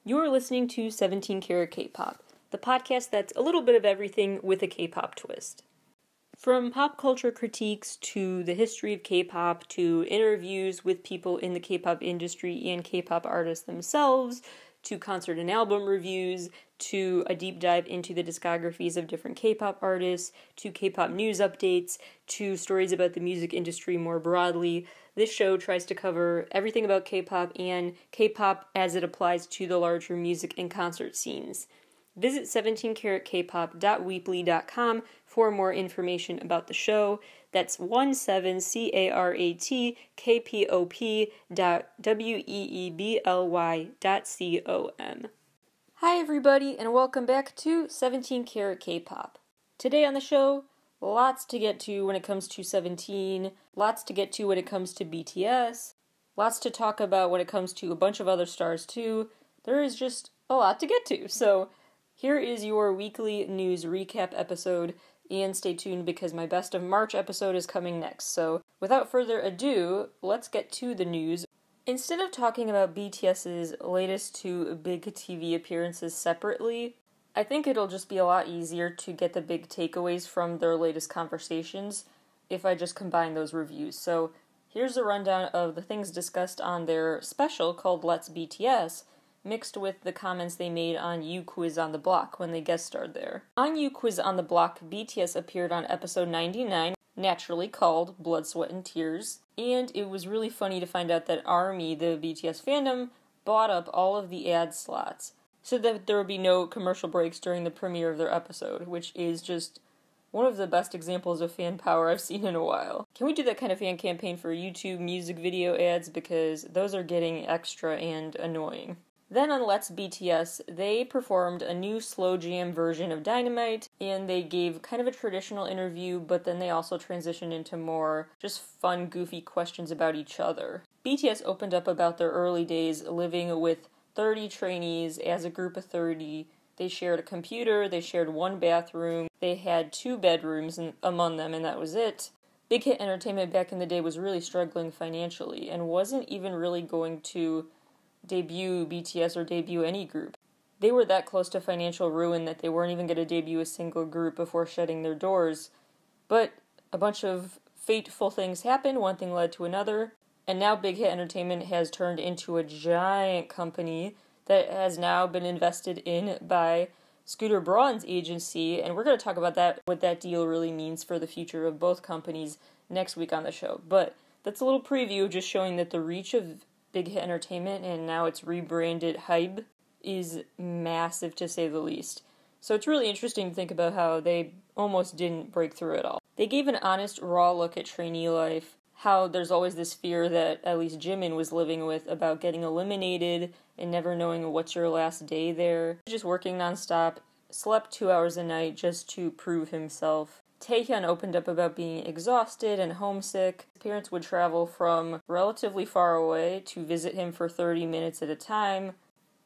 You're listening to 17 Carat K-Pop, the podcast that's a little bit of everything with a K-pop twist. From pop culture critiques to the history of K-pop to interviews with people in the K-pop industry and K-pop artists themselves, to concert and album reviews, to a deep dive into the discographies of different K-pop artists, to K-pop news updates, to stories about the music industry more broadly. This show tries to cover everything about K-pop and K-pop as it applies to the larger music and concert scenes. Visit 17caratkpop.weebly.com for more information about the show. That's 17caratkpop.weebly.com. Hi everybody, and welcome back to 17 Carat K-Pop. Today on the show, lots to get to when it comes to 17, lots to get to when it comes to BTS, lots to talk about when it comes to a bunch of other stars too. There is just a lot to get to, so here is your weekly news recap episode, and stay tuned because my Best of March episode is coming next. So without further ado, let's get to the news. Instead of talking about BTS's latest two big TV appearances separately, I think it'll just be a lot easier to get the big takeaways from their latest conversations if I just combine those reviews. So here's a rundown of the things discussed on their special called Let's BTS, mixed with the comments they made on You Quiz on the Block when they guest starred there. On You Quiz on the Block, BTS appeared on episode 99, naturally called Blood, Sweat, and Tears, and it was really funny to find out that ARMY, the BTS fandom, bought up all of the ad slots so that there would be no commercial breaks during the premiere of their episode, which is just one of the best examples of fan power I've seen in a while. Can we do that kind of fan campaign for YouTube music video ads, because those are getting extra and annoying. Then on Let's BTS, they performed a new slow jam version of Dynamite, and they gave kind of a traditional interview, but then they also transitioned into more just fun, goofy questions about each other. BTS opened up about their early days living with 30 trainees as a group of 30. They shared a computer, they shared one bathroom, they had 2 bedrooms among them, and that was it. Big Hit Entertainment back in the day was really struggling financially and wasn't even really going to debut BTS or debut any group. They were that close to financial ruin that they weren't even going to debut a single group before shutting their doors. But a bunch of fateful things happened, one thing led to another, and now Big Hit Entertainment has turned into a giant company that has now been invested in by Scooter Braun's agency, and we're going to talk about that, what that deal really means for the future of both companies next week on the show. But that's a little preview, just showing that the reach of Big Hit Entertainment, and now it's rebranded HYBE, is massive to say the least. So it's really interesting to think about how they almost didn't break through at all. They gave an honest, raw look at trainee life, how there's always this fear that at least Jimin was living with about getting eliminated and never knowing what's your last day there. Just working nonstop, slept 2 hours a night just to prove himself. Taehyun opened up about being exhausted and homesick. His parents would travel from relatively far away to visit him for 30 minutes at a time.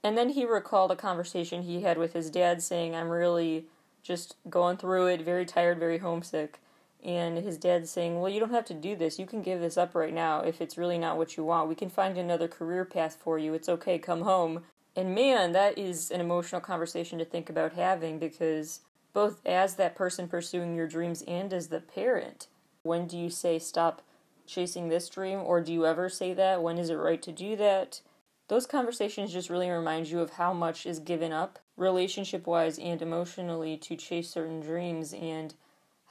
And then he recalled a conversation he had with his dad saying, "I'm really just going through it, very tired, very homesick." And his dad saying, "Well, you don't have to do this. You can give this up right now if it's really not what you want. We can find another career path for you. It's okay, come home." And man, that is an emotional conversation to think about having, because both as that person pursuing your dreams and as the parent, when do you say stop chasing this dream, or do you ever say that? When is it right to do that? Those conversations just really remind you of how much is given up, relationship-wise and emotionally, to chase certain dreams, and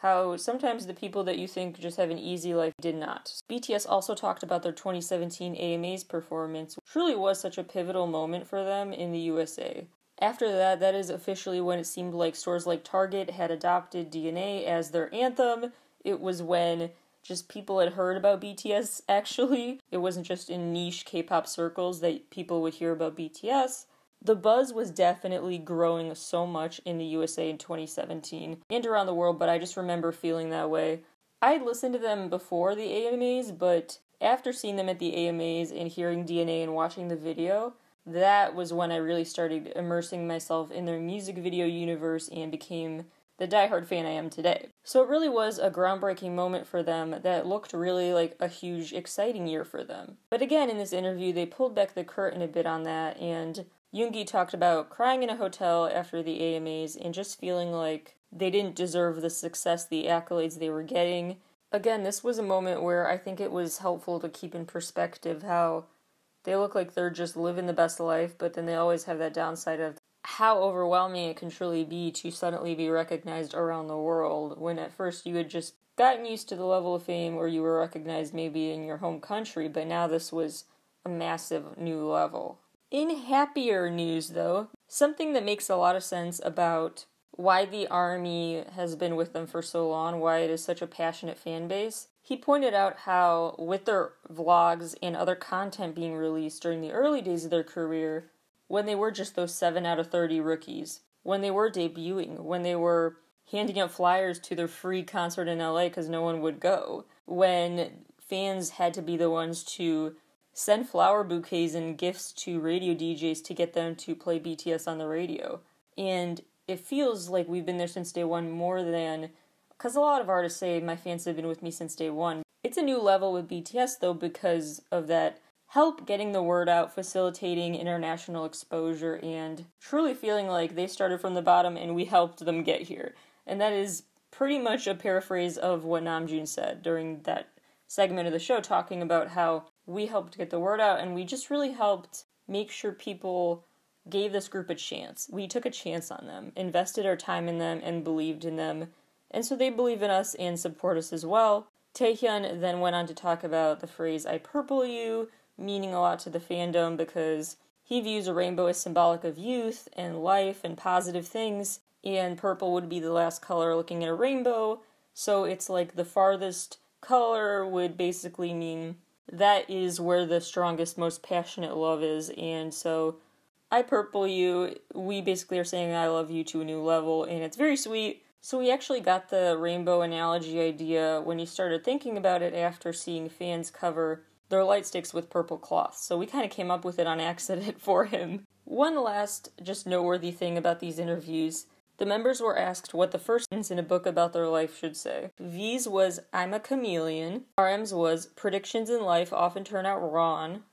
how sometimes the people that you think just have an easy life did not. BTS also talked about their 2017 AMAs performance, which truly was such a pivotal moment for them in the USA. After that, that is officially when it seemed like stores like Target had adopted DNA as their anthem. It was when just people had heard about BTS, actually. It wasn't just in niche K-pop circles that people would hear about BTS. The buzz was definitely growing so much in the USA in 2017 and around the world, but I just remember feeling that way. I had listened to them before the AMAs, but after seeing them at the AMAs and hearing DNA and watching the video, that was when I really started immersing myself in their music video universe and became the diehard fan I am today. So it really was a groundbreaking moment for them that looked really like a huge, exciting year for them. But again, in this interview, they pulled back the curtain a bit on that, and Yoongi talked about crying in a hotel after the AMAs and just feeling like they didn't deserve the success, the accolades they were getting. Again, this was a moment where I think it was helpful to keep in perspective how they look like they're just living the best life, but then they always have that downside of how overwhelming it can truly be to suddenly be recognized around the world, when at first you had just gotten used to the level of fame where you were recognized maybe in your home country, but now this was a massive new level. In happier news, though, something that makes a lot of sense about why the ARMY has been with them for so long, why it is such a passionate fan base. He pointed out how, with their vlogs and other content being released during the early days of their career, when they were just those 7 out of 30 rookies, when they were debuting, when they were handing out flyers to their free concert in LA because no one would go, when fans had to be the ones to send flower bouquets and gifts to radio DJs to get them to play BTS on the radio. And it feels like we've been there since day one more than, because a lot of artists say my fans have been with me since day one. It's a new level with BTS though because of that help getting the word out, facilitating international exposure, and truly feeling like they started from the bottom and we helped them get here. And that is pretty much a paraphrase of what Namjoon said during that segment of the show, talking about how we helped get the word out and we just really helped make sure people gave this group a chance. We took a chance on them, invested our time in them, and believed in them. And so they believe in us and support us as well. Taehyun then went on to talk about the phrase, "I purple you," meaning a lot to the fandom because he views a rainbow as symbolic of youth and life and positive things, and purple would be the last color looking at a rainbow, so it's like the farthest color would basically mean that is where the strongest, most passionate love is, and so I purple you, we basically are saying I love you to a new level, and it's very sweet. So we actually got the rainbow analogy idea when he started thinking about it after seeing fans cover their light sticks with purple cloths. So we kind of came up with it on accident for him. One last just noteworthy thing about these interviews. The members were asked what the first sentence in a book about their life should say. V's was, "I'm a chameleon." RM's was, "Predictions in life often turn out wrong."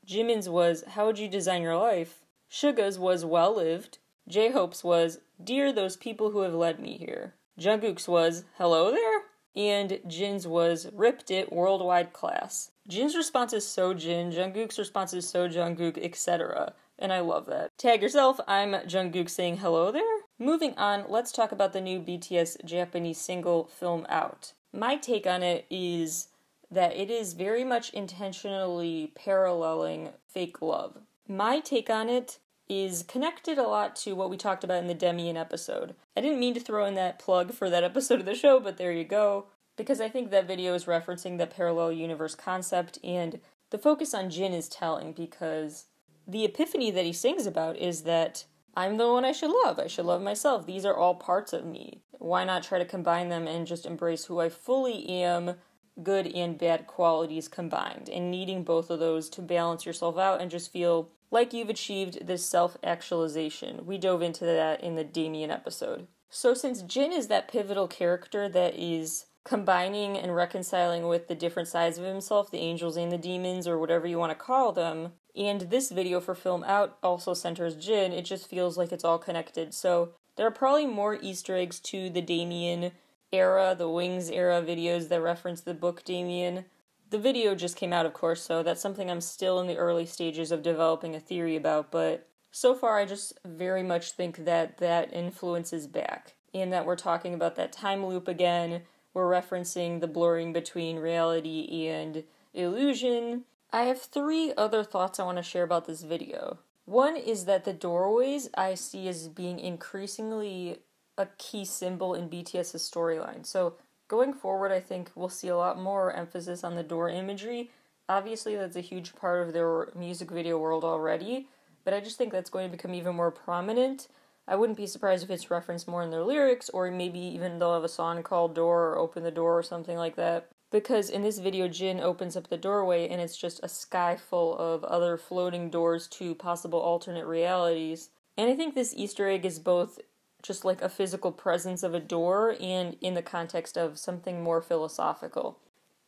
Jimin's was, "How would you design your life?" Suga's was, "Well lived." J-Hope's was, "Dear those people who have led me here." Jungkook's was, "Hello there?" And Jin's was, "Ripped it, worldwide class." Jin's response is so Jin, Jungkook's response is so Jungkook, etc. And I love that. Tag yourself, I'm Jungkook saying hello there. Moving on, let's talk about the new BTS Japanese single, Film Out. My take on it is that it is very much intentionally paralleling fake love. My take on it is connected a lot to what we talked about in the Demian episode. I didn't mean to throw in that plug for that episode of the show, but there you go. Because I think that video is referencing the parallel universe concept, and the focus on Jin is telling because the epiphany that he sings about is that I'm the one I should love myself, these are all parts of me. Why not try to combine them and just embrace who I fully am, good and bad qualities combined, and needing both of those to balance yourself out and just feel like you've achieved this self-actualization. We dove into that in the Damien episode. So since Jin is that pivotal character that is combining and reconciling with the different sides of himself, the angels and the demons, or whatever you want to call them, and this video for Film Out also centers Jin, it just feels like it's all connected. So there are probably more Easter eggs to the Damien era, the Wings era videos that reference the book Damien. The video just came out, of course, so that's something I'm still in the early stages of developing a theory about, but so far I just very much think that that influence is back, and that we're talking about that time loop again. We're referencing the blurring between reality and illusion. I have 3 other thoughts I want to share about this video. One is that the doorways I see as being increasingly a key symbol in BTS's storyline. So going forward, I think we'll see a lot more emphasis on the door imagery. Obviously, that's a huge part of their music video world already, but I just think that's going to become even more prominent. I wouldn't be surprised if it's referenced more in their lyrics, or maybe even they'll have a song called Door or Open the Door or something like that. Because in this video, Jin opens up the doorway and it's just a sky full of other floating doors to possible alternate realities. And I think this Easter egg is both just like a physical presence of a door and in the context of something more philosophical.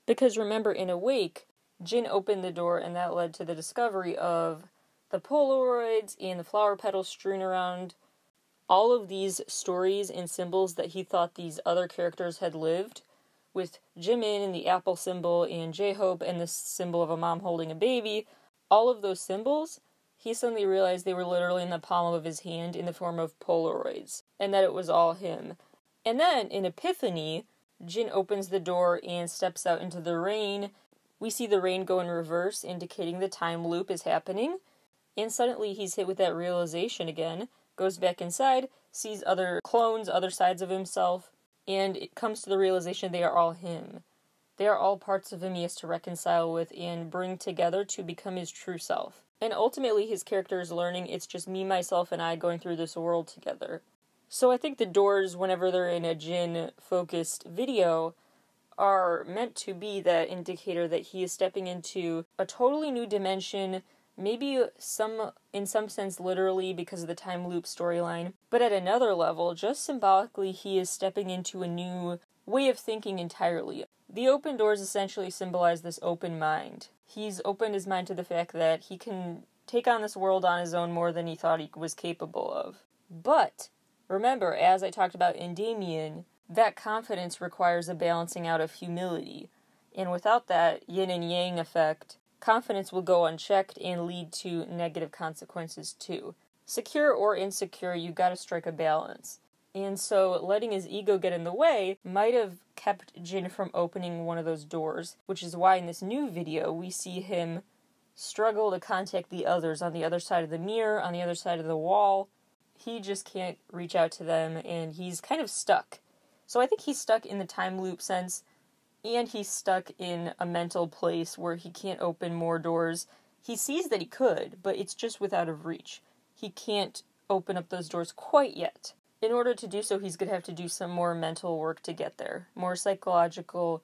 Because remember, in Awake, Jin opened the door and that led to the discovery of the Polaroids and the flower petals strewn around, all of these stories and symbols that he thought these other characters had lived, with Jimin and the apple symbol and J-Hope and the symbol of a mom holding a baby, all of those symbols, he suddenly realized they were literally in the palm of his hand in the form of Polaroids, and that it was all him. And then, in Epiphany, Jin opens the door and steps out into the rain. We see the rain go in reverse, indicating the time loop is happening, and suddenly he's hit with that realization again, goes back inside, sees other clones, other sides of himself, and it comes to the realization they are all him. They are all parts of him he has to reconcile with and bring together to become his true self. And ultimately his character is learning it's just me, myself, and I going through this world together. So I think the doors, whenever they're in a Jin-focused video, are meant to be that indicator that he is stepping into a totally new dimension, maybe in some sense literally because of the time loop storyline, but at another level, just symbolically, he is stepping into a new way of thinking entirely. The open doors essentially symbolize this open mind. He's opened his mind to the fact that he can take on this world on his own more than he thought he was capable of. But remember, as I talked about in Damien, that confidence requires a balancing out of humility. And without that yin and yang effect, confidence will go unchecked and lead to negative consequences too. Secure or insecure, you gotta strike a balance. And so letting his ego get in the way might have kept Jin from opening one of those doors, which is why in this new video we see him struggle to contact the others on the other side of the mirror, on the other side of the wall. He just can't reach out to them, and he's kind of stuck. So I think he's stuck in the time loop sense, and he's stuck in a mental place where he can't open more doors. He sees that he could, but it's just without of reach. He can't open up those doors quite yet. In order to do so, he's going to have to do some more mental work to get there. More psychological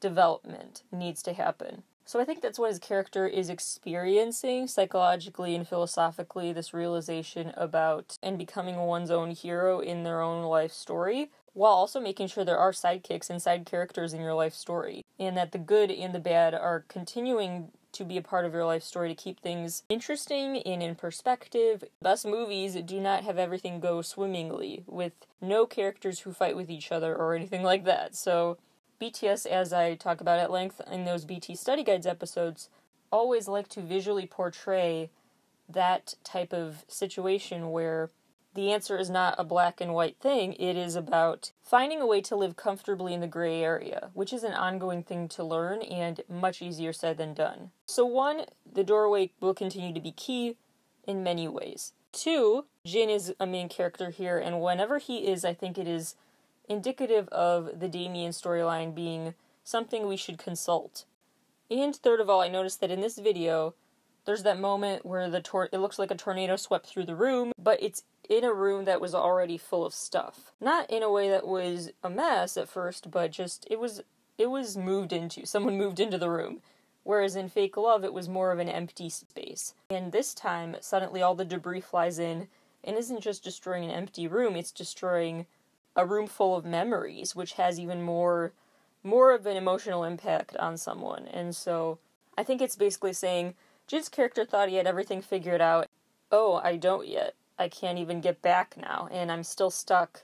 development needs to happen. So I think that's what his character is experiencing psychologically and philosophically, this realization about and becoming one's own hero in their own life story, while also making sure there are sidekicks and side characters in your life story, and that the good and the bad are continuing to be a part of your life story to keep things interesting and in perspective. Best movies do not have everything go swimmingly, with no characters who fight with each other or anything like that. So BTS, as I talk about at length in those BT Study Guides episodes, always like to visually portray that type of situation where the answer is not a black and white thing. It is about finding a way to live comfortably in the gray area, which is an ongoing thing to learn and much easier said than done. So 1, the doorway will continue to be key in many ways. 2, Jin is a main character here, and whenever he is, I think it is indicative of the Damien storyline being something we should consult. And third of all, I noticed that in this video, there's that moment where it looks like a tornado swept through the room, but it's in a room that was already full of stuff. Not in a way that was a mess at first, but just it was moved into. Someone moved into the room. Whereas in Fake Love, it was more of an empty space. And this time, suddenly all the debris flies in and isn't just destroying an empty room, it's destroying a room full of memories, which has even more of an emotional impact on someone. And so I think it's basically saying, Jin's character thought he had everything figured out. Oh, I don't yet. I can't even get back now, and I'm still stuck.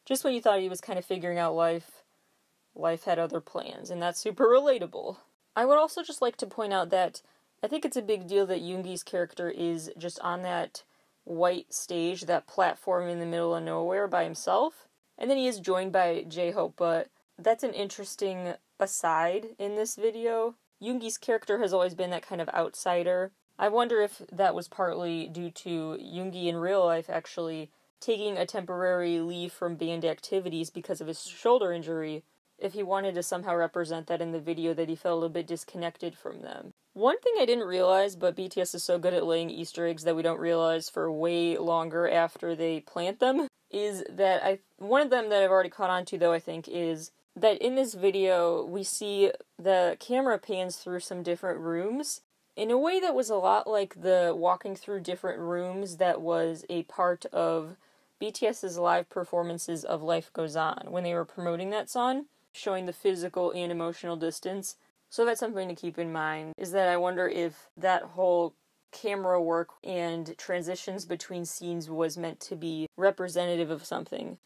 Just when you thought he was kind of figuring out life had other plans, and that's super relatable. I would also just like to point out that I think it's a big deal that Yoongi's character is just on that white stage, that platform in the middle of nowhere by himself. And then he is joined by J-Hope, but that's an interesting aside in this video. Yoongi's character has always been that kind of outsider. I wonder if that was partly due to Yoongi in real life actually taking a temporary leave from band activities because of his shoulder injury, if he wanted to somehow represent that in the video, that he felt a bit disconnected from them. One thing I didn't realize, but BTS is so good at laying Easter eggs that we don't realize for way longer after they plant them, is that one of them that I've already caught on to, though, I think, is that in this video, we see the camera pans through some different rooms in a way that was a lot like the walking through different rooms that was a part of BTS's live performances of Life Goes On when they were promoting that song, showing the physical and emotional distance. So that's something to keep in mind, is that I wonder if that whole camera work and transitions between scenes was meant to be representative of something.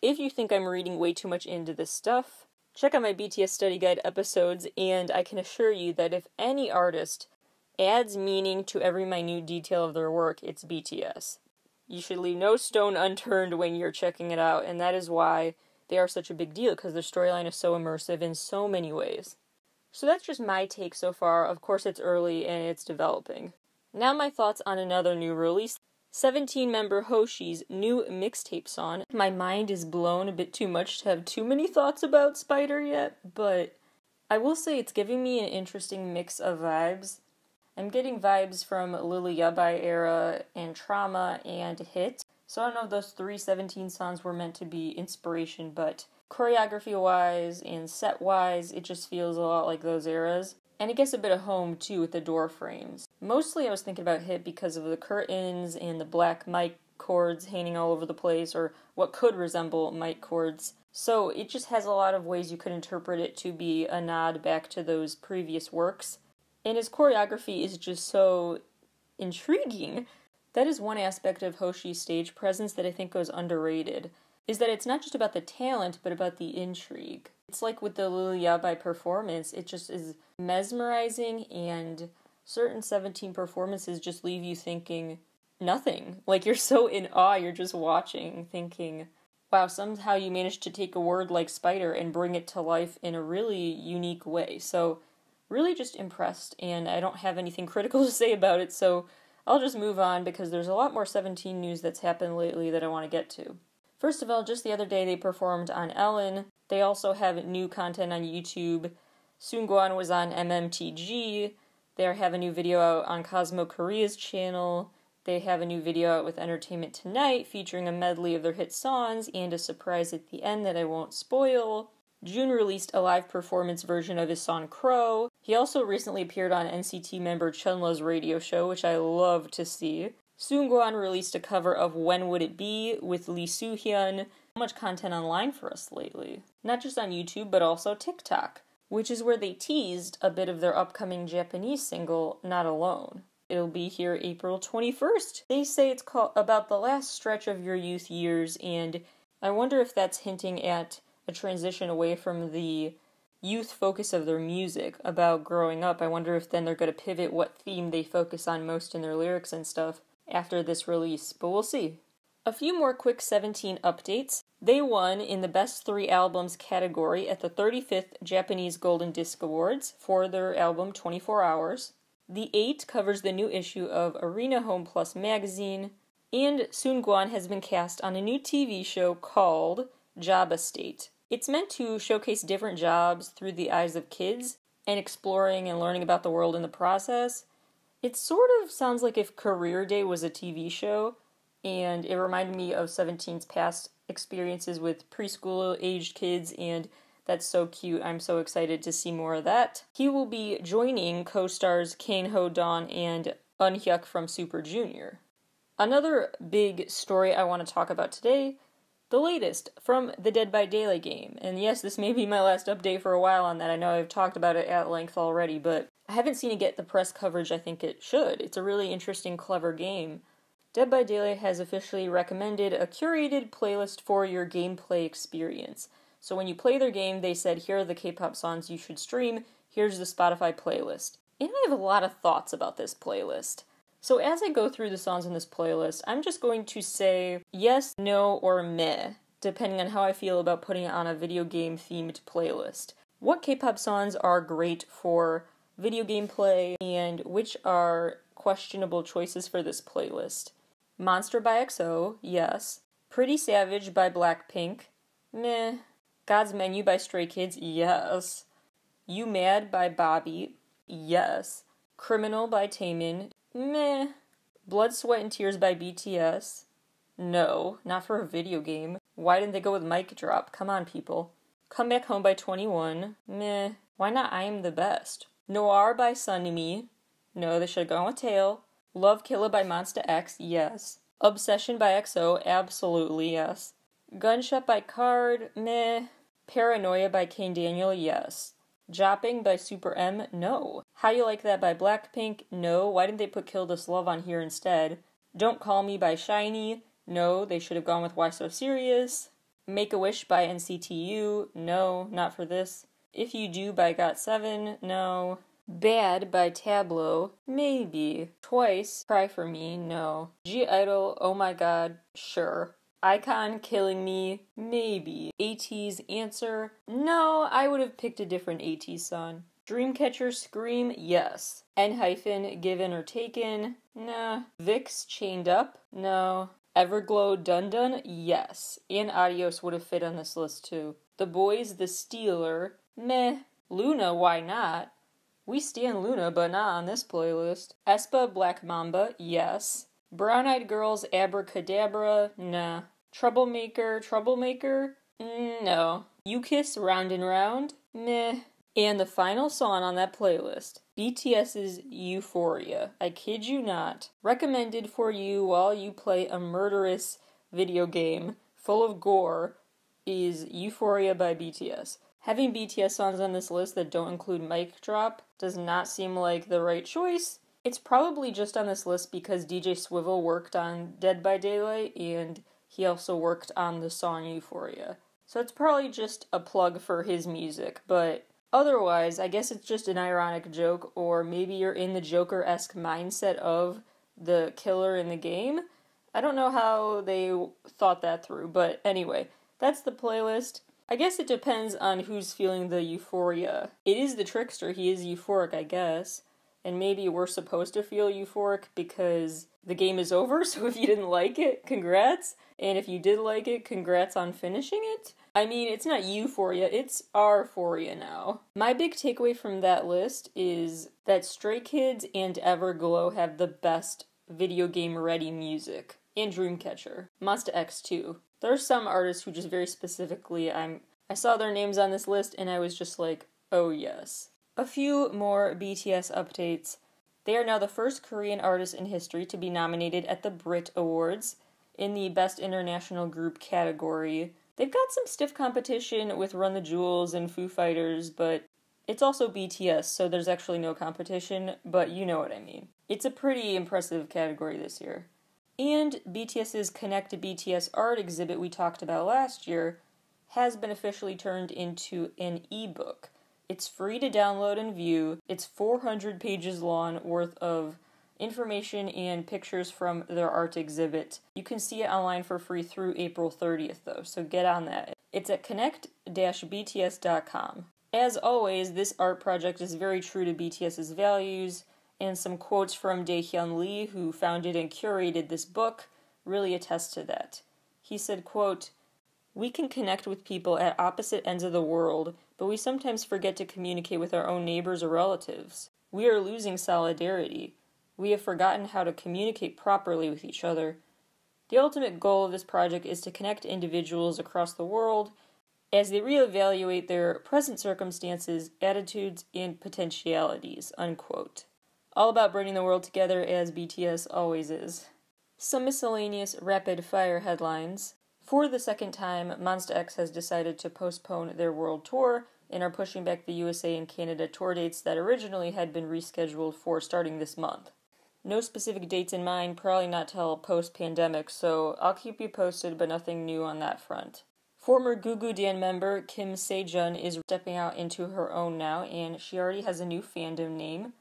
If you think I'm reading way too much into this stuff, check out my BTS study guide episodes, and I can assure you that if any artist adds meaning to every minute detail of their work, it's BTS. You should leave no stone unturned when you're checking it out, and that is why they are such a big deal, because their storyline is so immersive in so many ways. So that's just my take so far. Of course, it's early and it's developing. Now my thoughts on another new release, 17-member Hoshi's new mixtape song. My mind is blown a bit too much to have too many thoughts about Spider yet, but I will say it's giving me an interesting mix of vibes. I'm getting vibes from Lily Yabai era and Trauma and Hit. So I don't know if those 317 songs were meant to be inspiration, but choreography-wise and set-wise, it just feels a lot like those eras. And it gets a bit of home, too, with the door frames. Mostly I was thinking about Hit because of the curtains and the black mic cords hanging all over the place, or what could resemble mic cords. So it just has a lot of ways you could interpret it to be a nod back to those previous works. And his choreography is just so intriguing. That is one aspect of Hoshi's stage presence that I think goes underrated, is that it's not just about the talent, but about the intrigue. It's like with the Lily Yabai performance, it just is mesmerizing, and certain 17 performances just leave you thinking nothing. Like, you're so in awe, you're just watching, thinking, wow, somehow you managed to take a word like spider and bring it to life in a really unique way. So, really just impressed, and I don't have anything critical to say about it, so I'll just move on because there's a lot more 17 news that's happened lately that I want to get to. First of all, just the other day they performed on Ellen. They also have new content on YouTube. Seungkwan was on MMTG. They have a new video out on Cosmo Korea's channel. They have a new video out with Entertainment Tonight featuring a medley of their hit songs and a surprise at the end that I won't spoil. June released a live performance version of his song Crow. He also recently appeared on NCT member Chunla's radio show, which I love to see. Seungkwan released a cover of When Would It Be with Lee Soo-hyun. So much content online for us lately. Not just on YouTube, but also TikTok, which is where they teased a bit of their upcoming Japanese single, Not Alone. It'll be here April 21st. They say it's called about the last stretch of your youth years, and I wonder if that's hinting at a transition away from the youth focus of their music about growing up. I wonder if then they're going to pivot what theme they focus on most in their lyrics and stuff after this release, but we'll see. A few more quick 17 updates. They won in the Best 3 Albums category at the 35th Japanese Golden Disc Awards for their album 24 Hours. The 8 covers the new issue of Arena Home Plus magazine, and Seungkwan has been cast on a new TV show called Job Estate. It's meant to showcase different jobs through the eyes of kids and exploring and learning about the world in the process. It sort of sounds like if Career Day was a TV show, and it reminded me of 17's past experiences with preschool-aged kids, and that's so cute. I'm so excited to see more of that. He will be joining co-stars Kang Ho-dawn and Eun Hyuk from Super Junior. Another big story I want to talk about today, the latest from the Dead by Daylight game. And yes, this may be my last update for a while on that. I know I've talked about it at length already, but I haven't seen it get the press coverage I think it should. It's a really interesting, clever game. Dead by Daylight has officially recommended a curated playlist for your gameplay experience. So when you play their game, they said, here are the K-pop songs you should stream, here's the Spotify playlist. And I have a lot of thoughts about this playlist. So as I go through the songs in this playlist, I'm just going to say yes, no, or meh, depending on how I feel about putting it on a video game themed playlist. What K-pop songs are great for video game play, and which are questionable choices for this playlist? Monster by EXO, yes. Pretty Savage by Blackpink, meh. God's Menu by Stray Kids, yes. You Mad by Bobby, yes. Criminal by Taemin, meh. Blood, Sweat, and Tears by BTS, no, not for a video game. Why didn't they go with Mic Drop? Come on, people. Come Back Home by 21, meh. Why not I Am the Best? Noir by Sunmi, no, they should have gone with Tail. Love Killa by Monsta X, yes. Obsession by EXO, absolutely yes. Gunshot by Card, meh. Paranoia by Kane Daniel, yes. Jopping by Super M, no. How You Like That by Blackpink? No. Why didn't they put Kill This Love on here instead? Don't Call Me by SHINee? No, they should have gone with Why So Serious. Make a Wish by NCTU? No, not for this. If You Do by GOT7? No. Bad by Tableau? Maybe. Twice, Cry For Me? No. G-Idol? Oh My God? Sure. Icon Killing Me? Maybe. AT's Answer? No, I would have picked a different AT song. Dreamcatcher Scream? Yes. N- Given or Taken? Nah. Vicks Chained Up? No. Everglow Dun Dun? Yes. And Adios would have fit on this list too. The Boys The Stealer? Meh. Luna? Why not? We stan Luna, but not on this playlist. aespa Black Mamba? Yes. Brown Eyed Girls Abracadabra? Nah. Troublemaker? No. You Kiss Round and Round? Meh. And the final song on that playlist, BTS's OURphoria. I kid you not. Recommended for you while you play a murderous video game full of gore is OURphoria by BTS. Having BTS songs on this list that don't include Mic Drop does not seem like the right choice. It's probably just on this list because DJ Swivel worked on Dead by Daylight and he also worked on the song OURphoria. So it's probably just a plug for his music, but otherwise, I guess it's just an ironic joke, or maybe you're in the Joker-esque mindset of the killer in the game. I don't know how they thought that through, but anyway, that's the playlist. I guess it depends on who's feeling the euphoria. It is the trickster, he is euphoric, I guess. And maybe we're supposed to feel euphoric because the game is over, so if you didn't like it, congrats. And if you did like it, congrats on finishing it. I mean, it's not euphoria, it's OURphoria now. My big takeaway from that list is that Stray Kids and Everglow have the best video game ready music. And Dreamcatcher. Monsta X too. There are some artists who just very specifically, I saw their names on this list and I was just like, oh yes. A few more BTS updates. They are now the first Korean artist in history to be nominated at the Brit Awards in the Best International Group category. They've got some stiff competition with Run the Jewels and Foo Fighters, but it's also BTS, so there's actually no competition, but you know what I mean. It's a pretty impressive category this year. And BTS's Connect to BTS art exhibit we talked about last year has been officially turned into an ebook. It's free to download and view. It's 400 pages long worth of information and pictures from their art exhibit. You can see it online for free through April 30th though, so get on that. It's at connect-bts.com. As always, this art project is very true to BTS's values, and some quotes from Daehyun Lee, who founded and curated this book, really attest to that. He said, quote, "We can connect with people at opposite ends of the world, but we sometimes forget to communicate with our own neighbors or relatives. We are losing solidarity. We have forgotten how to communicate properly with each other. The ultimate goal of this project is to connect individuals across the world as they reevaluate their present circumstances, attitudes, and potentialities," unquote. All about bringing the world together as BTS always is. Some miscellaneous rapid-fire headlines. For the second time, Monsta X has decided to postpone their world tour and are pushing back the USA and Canada tour dates that originally had been rescheduled for starting this month. No specific dates in mind, probably not till post-pandemic, so I'll keep you posted, but nothing new on that front. Former Gugudan member Kim Sejun is stepping out into her own now, and she already has a new fandom name,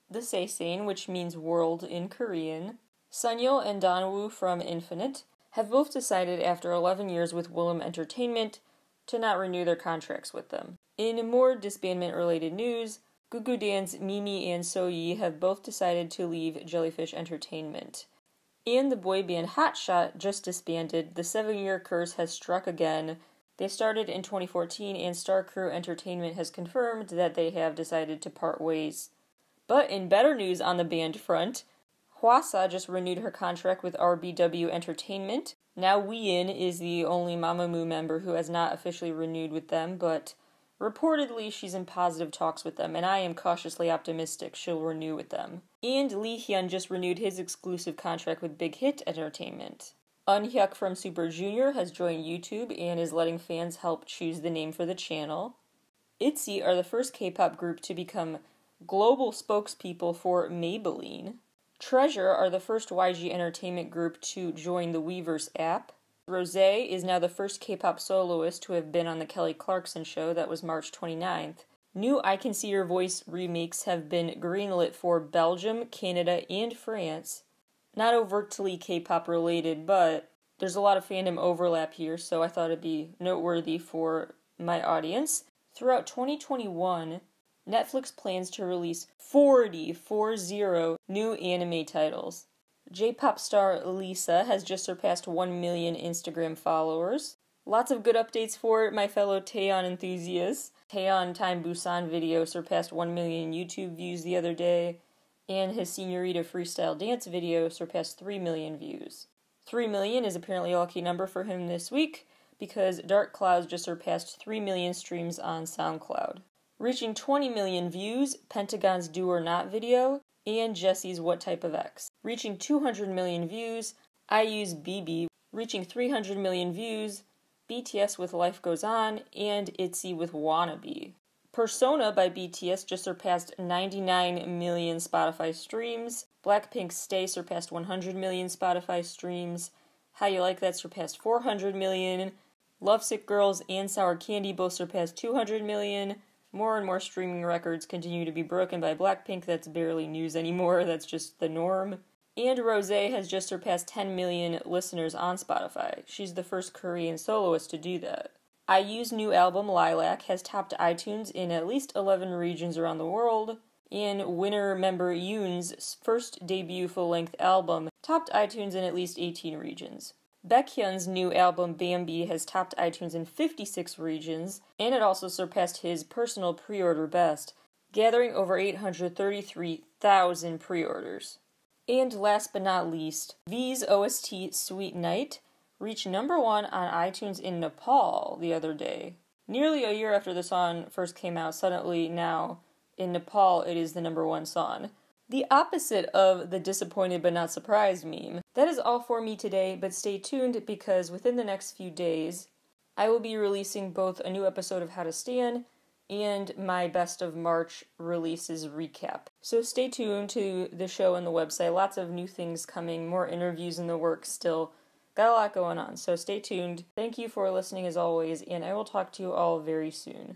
the Saesaen, which means world in Korean. Sunyeol and Donwoo from Infinite have both decided after 11 years with Willem Entertainment to not renew their contracts with them. In more disbandment-related news, Gugudan's Mimi and Soyi have both decided to leave Jellyfish Entertainment. And the boy band Hotshot just disbanded. The 7-year curse has struck again. They started in 2014, and Star Crew Entertainment has confirmed that they have decided to part ways. But in better news on the band front, Hwasa just renewed her contract with RBW Entertainment. Now Wheein is the only Mamamoo member who has not officially renewed with them, but reportedly she's in positive talks with them, and I am cautiously optimistic she'll renew with them. And Lee Hyun just renewed his exclusive contract with Big Hit Entertainment. Eunhyuk from Super Junior has joined YouTube and is letting fans help choose the name for the channel. ITZY are the first K-pop group to become global spokespeople for Maybelline. Treasure are the first YG Entertainment group to join the Weverse app. Rosé is now the first K-pop soloist to have been on the Kelly Clarkson show. That was March 29th. New I Can See Your Voice remakes have been greenlit for Belgium, Canada, and France. Not overtly K-pop related, but there's a lot of fandom overlap here, so I thought it'd be noteworthy for my audience. Throughout 2021, Netflix plans to release 40 new anime titles. J-pop star Lisa has just surpassed 1 million Instagram followers. Lots of good updates for my fellow Taeyeon enthusiasts. Taeyeon Time Busan video surpassed 1 million YouTube views the other day, and his Señorita freestyle dance video surpassed 3 million views. 3 million is apparently a lucky number for him this week, because Dark Clouds just surpassed 3 million streams on SoundCloud. Reaching 20 million views, Pentagon's Do or Not video, and Jesse's What Type of X. Reaching 200 million views, IU's BB. Reaching 300 million views, BTS with Life Goes On, and ITZY with Wannabe. Persona by BTS just surpassed 99 million Spotify streams. Blackpink's Stay surpassed 100 million Spotify streams. How You Like That surpassed 400 million. Lovesick Girls and Sour Candy both surpassed 200 million. More and more streaming records continue to be broken by Blackpink. That's barely news anymore, that's just the norm. And Rosé has just surpassed 10 million listeners on Spotify. She's the first Korean soloist to do that. IU's new album, Lilac, has topped iTunes in at least 11 regions around the world, and winner member Yoon's first debut full-length album topped iTunes in at least 18 regions. Baekhyun's new album, Bambi, has topped iTunes in 56 regions, and it also surpassed his personal pre-order best, gathering over 833,000 pre-orders. And last but not least, V's OST Sweet Night reached number 1 on iTunes in Nepal the other day. Nearly a year after the song first came out, suddenly now, in Nepal, it is the number 1 song. The opposite of the disappointed but not surprised meme. That is all for me today, but stay tuned because within the next few days, I will be releasing both a new episode of How to Stan and my Best of March releases recap. So stay tuned to the show and the website. Lots of new things coming, more interviews in the works still. Got a lot going on, so stay tuned. Thank you for listening as always, and I will talk to you all very soon.